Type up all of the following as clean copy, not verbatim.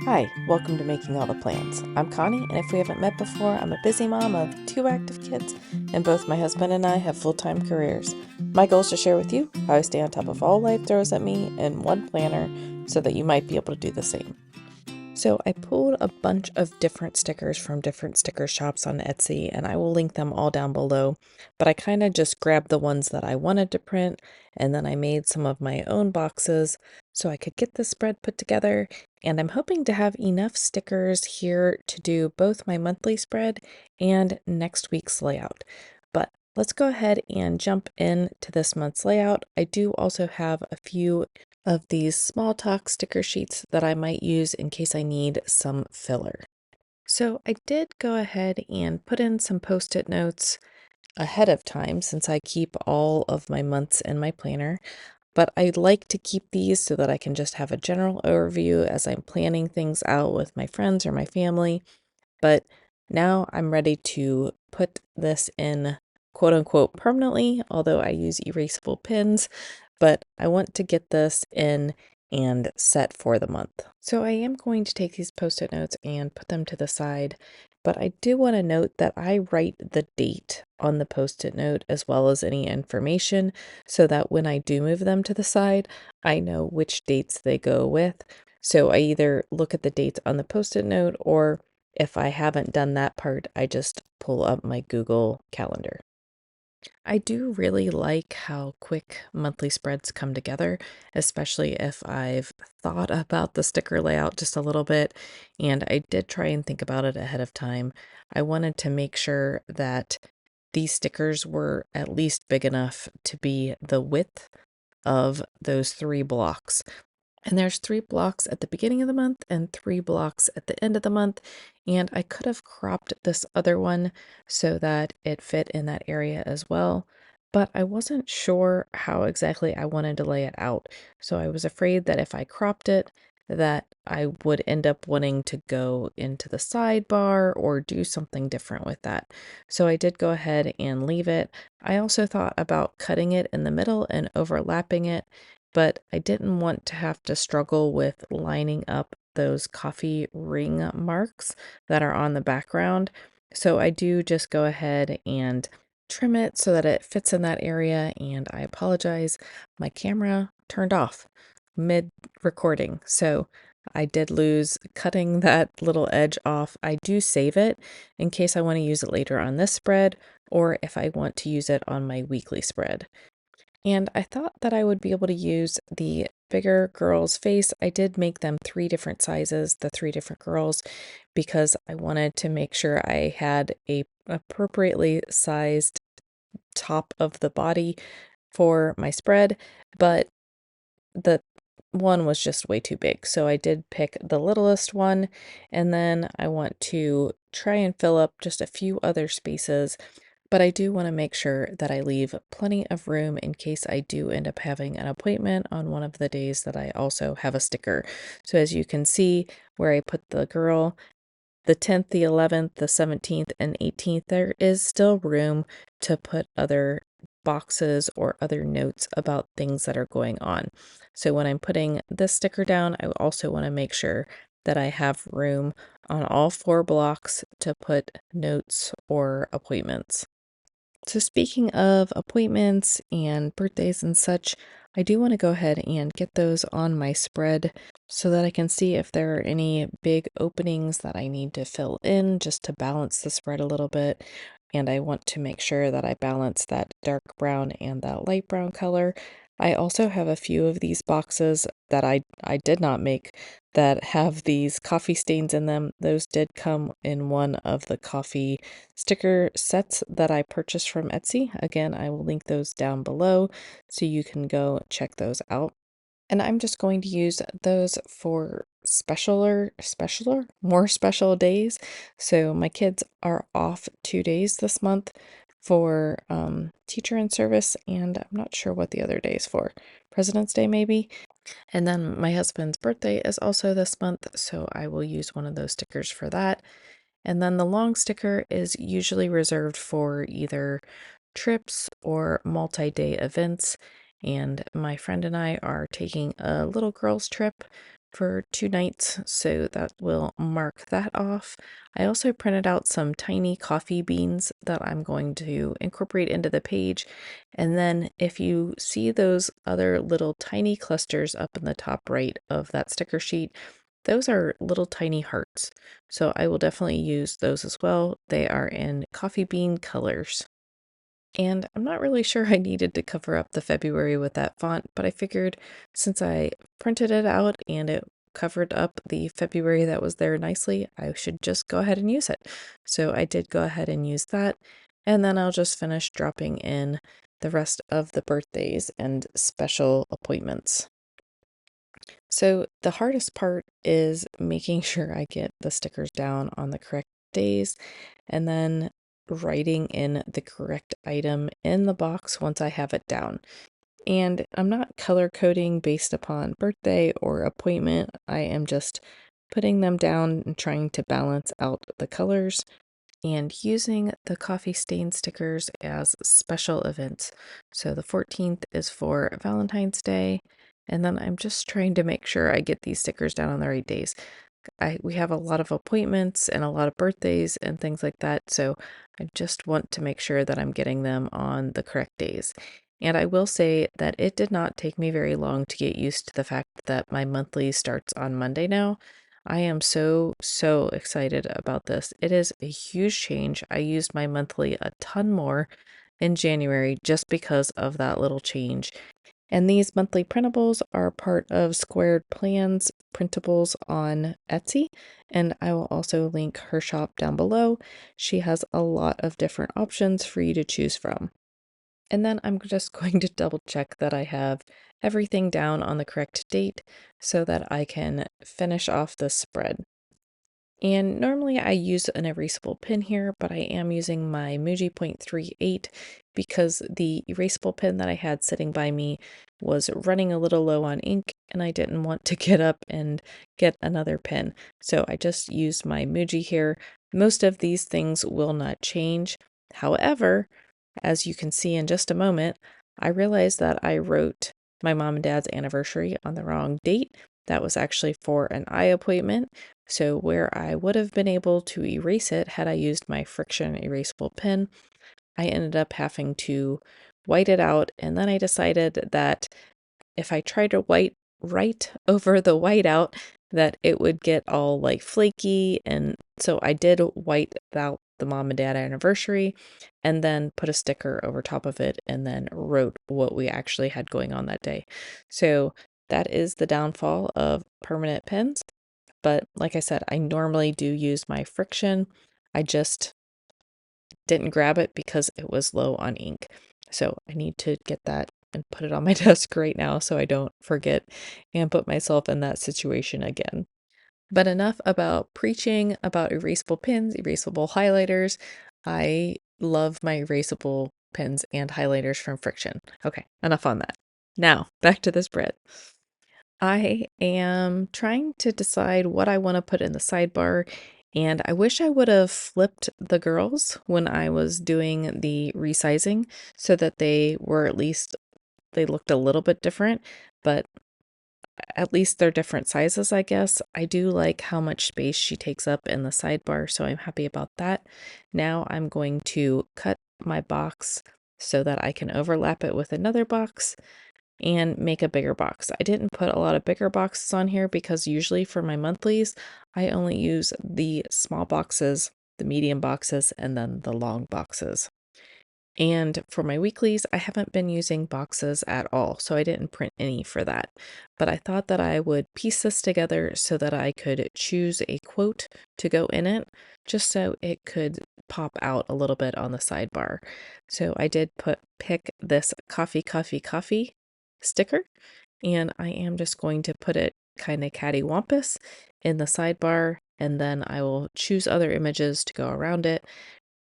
Hi, welcome to Making All the Plans. I'm Connie, and if we haven't met before, I'm a busy mom of 2 active kids, and both my husband and I have full-time careers. My goal is to share with you how I stay on top of all life throws at me in one planner so that you might be able to do the same. So I pulled a bunch of different stickers from different sticker shops on Etsy, and I will link them all down below. But I kind of just grabbed the ones that I wanted to print, and then I made some of my own boxes so I could get the spread put together. And I'm hoping to have enough stickers here to do both my monthly spread and next week's layout. But let's go ahead and jump into this month's layout. I do also have a few of these small talk sticker sheets that I might use in case I need some filler. So I did go ahead and put in some post-it notes ahead of time since I keep all of my months in my planner, but I like to keep these so that I can just have a general overview as I'm planning things out with my friends or my family. But now I'm ready to put this in quote unquote permanently, although I use erasable pins, but I want to get this in and set for the month. So I am going to take these post-it notes and put them to the side, but I do want to note that I write the date on the post-it note as well as any information so that when I do move them to the side, I know which dates they go with. So I either look at the dates on the post-it note, or if I haven't done that part, I just pull up my Google Calendar. I do really like how quick monthly spreads come together, especially if I've thought about the sticker layout just a little bit, and I did try and think about it ahead of time. I wanted to make sure that these stickers were at least big enough to be the width of those 3 blocks. And there's 3 blocks at the beginning of the month and 3 blocks at the end of the month. And I could have cropped this other one so that it fit in that area as well. But I wasn't sure how exactly I wanted to lay it out. So I was afraid that if I cropped it, that I would end up wanting to go into the sidebar or do something different with that. So I did go ahead and leave it. I also thought about cutting it in the middle and overlapping it, but I didn't want to have to struggle with lining up those coffee ring marks that are on the background. So I do just go ahead and trim it so that it fits in that area. And I apologize, my camera turned off mid recording. So I did lose cutting that little edge off. I do save it in case I want to use it later on this spread, or if I want to use it on my weekly spread. And I thought that I would be able to use the bigger girl's face. I did make them 3 different sizes, the 3 different girls, because I wanted to make sure I had a appropriately sized top of the body for my spread, but the one was just way too big. So I did pick the littlest one, and then I want to try and fill up just a few other spaces, but I do want to make sure that I leave plenty of room in case I do end up having an appointment on one of the days that I also have a sticker. So as you can see where I put the girl, the 10th, the 11th, the 17th, and 18th, there is still room to put other boxes or other notes about things that are going on. So when I'm putting this sticker down, I also want to make sure that I have room on all 4 blocks to put notes or appointments. So speaking of appointments and birthdays and such, I do want to go ahead and get those on my spread so that I can see if there are any big openings that I need to fill in just to balance the spread a little bit. And I want to make sure that I balance that dark brown and that light brown color. I also have a few of these boxes that I did not make that have these coffee stains in them. Those did come in one of the coffee sticker sets that I purchased from Etsy. Again, I will link those down below so you can go check those out. And I'm just going to use those for more special days. So my kids are off 2 days this month for teacher in service, and I'm not sure what the other day is for. President's Day, maybe. And then my husband's birthday is also this month, so I will use one of those stickers for that. And then the long sticker is usually reserved for either trips or multi-day events. And my friend and I are taking a little girls' trip for 2 nights, so that will mark that off. I also printed out some tiny coffee beans that I'm going to incorporate into the page. And then if you see those other little tiny clusters up in the top right of that sticker sheet, those are little tiny hearts. So I will definitely use those as well. They are in coffee bean colors. And I'm not really sure I needed to cover up the February with that font, but I figured since I printed it out and it covered up the February that was there nicely, I should just go ahead and use it. So I did go ahead and use that. And then I'll just finish dropping in the rest of the birthdays and special appointments. So the hardest part is making sure I get the stickers down on the correct days and then writing in the correct item in the box once I have it down. And I'm not color coding based upon birthday or appointment. I am just putting them down and trying to balance out the colors and using the coffee stain stickers as special events. So the 14th is for Valentine's Day, and then I'm just trying to make sure I get these stickers down on the right days. We have a lot of appointments and a lot of birthdays and things like that, so I just want to make sure that I'm getting them on the correct days. And I will say that it did not take me very long to get used to the fact that my monthly starts on Monday now. I am so excited about this. It is a huge change. I used my monthly a ton more in January just because of that little change. And these monthly printables are part of Squared Plans printables on Etsy. And I will also link her shop down below. She has a lot of different options for you to choose from. And then I'm just going to double check that I have everything down on the correct date so that I can finish off the spread. And normally I use an erasable pen here, but I am using my Muji Point 38 because the erasable pen that I had sitting by me was running a little low on ink and I didn't want to get up and get another pen. So I just used my Muji here. Most of these things will not change. However, as you can see in just a moment, I realized that I wrote my mom and dad's anniversary on the wrong date. That was actually for an eye appointment. So where I would have been able to erase it had I used my friction erasable pen, I ended up having to white it out. And then I decided that if I tried to write over the whiteout, that it would get all like flaky. And so I did white out the mom and dad anniversary and then put a sticker over top of it and then wrote what we actually had going on that day. So that is the downfall of permanent pens. But like I said, I normally do use my friction. I just didn't grab it because it was low on ink. So I need to get that and put it on my desk right now so I don't forget and put myself in that situation again. But enough about preaching about erasable pens, erasable highlighters. I love my erasable pens and highlighters from Friction. Okay, enough on that. Now, back to the spread. I am trying to decide what I want to put in the sidebar, and I wish I would have flipped the girls when I was doing the resizing so that they were at least, they looked a little bit different, but at least they're different sizes, I guess. I do like how much space she takes up in the sidebar, so I'm happy about that. Now I'm going to cut my box so that I can overlap it with another box and make a bigger box. I didn't put a lot of bigger boxes on here because usually for my monthlies, I only use the small boxes, the medium boxes, and then the long boxes. And for my weeklies, I haven't been using boxes at all, so I didn't print any for that. But I thought that I would piece this together so that I could choose a quote to go in it, just so it could pop out a little bit on the sidebar. So I did pick this coffee sticker, and I am just going to put it kind of cattywampus in the sidebar, and then I will choose other images to go around it.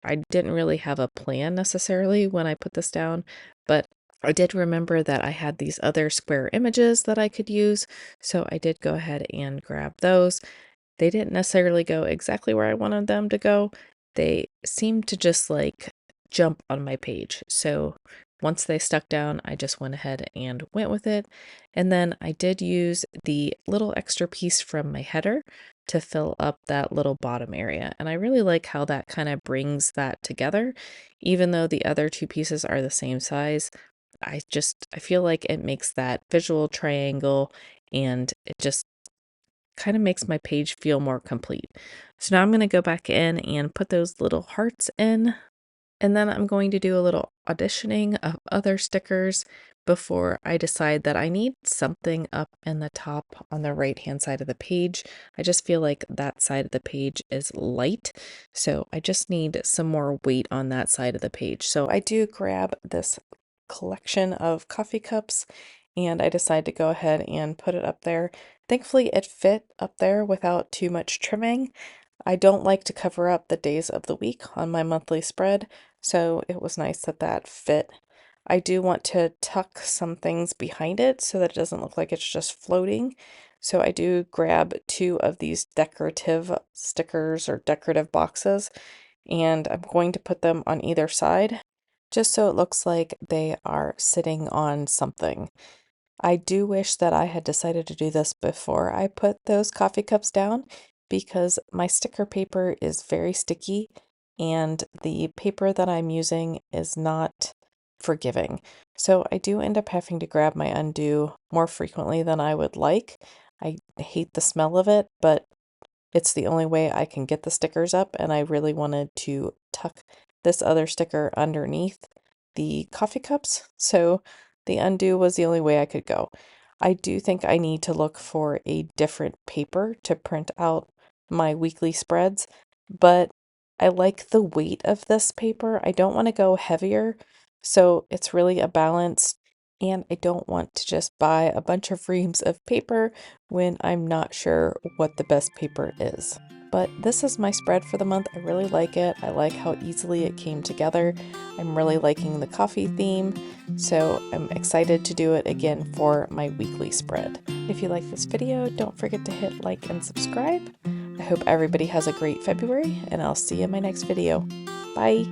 I didn't really have a plan necessarily when I put this down, but I did remember that I had these other square images that I could use, so I did go ahead and grab those. They didn't necessarily go exactly where I wanted them to go. They seemed to just like jump on my page. So once they stuck down, I just went ahead and went with it. And then I did use the little extra piece from my header to fill up that little bottom area. And I really like how that kind of brings that together. Even though the other two pieces are the same size, I feel like it makes that visual triangle, and it just kind of makes my page feel more complete. So now I'm going to go back in and put those little hearts in, and then I'm going to do a little auditioning of other stickers before I decide that I need something up in the top on the right hand side of the page. I just feel like that side of the page is light, so I just need some more weight on that side of the page. So I do grab this collection of coffee cups, and I decide to go ahead and put it up there. Thankfully, it fit up there without too much trimming. I don't like to cover up the days of the week on my monthly spread, so it was nice that that fit. I do want to tuck some things behind it so that it doesn't look like it's just floating. So I do grab two of these decorative stickers or decorative boxes, and I'm going to put them on either side just so it looks like they are sitting on something. I do wish that I had decided to do this before I put those coffee cups down, because my sticker paper is very sticky and the paper that I'm using is not forgiving. So I do end up having to grab my undo more frequently than I would like. I hate the smell of it, but it's the only way I can get the stickers up, and I really wanted to tuck this other sticker underneath the coffee cups, so the undo was the only way I could go. I do think I need to look for a different paper to print out my weekly spreads, but I like the weight of this paper. I don't want to go heavier, so it's really a balance, and I don't want to just buy a bunch of reams of paper when I'm not sure what the best paper is. But this is my spread for the month. I really like it. I like how easily it came together. I'm really liking the coffee theme, so I'm excited to do it again for my weekly spread. If you like this video, don't forget to hit like and subscribe. I hope everybody has a great February, and I'll see you in my next video. Bye!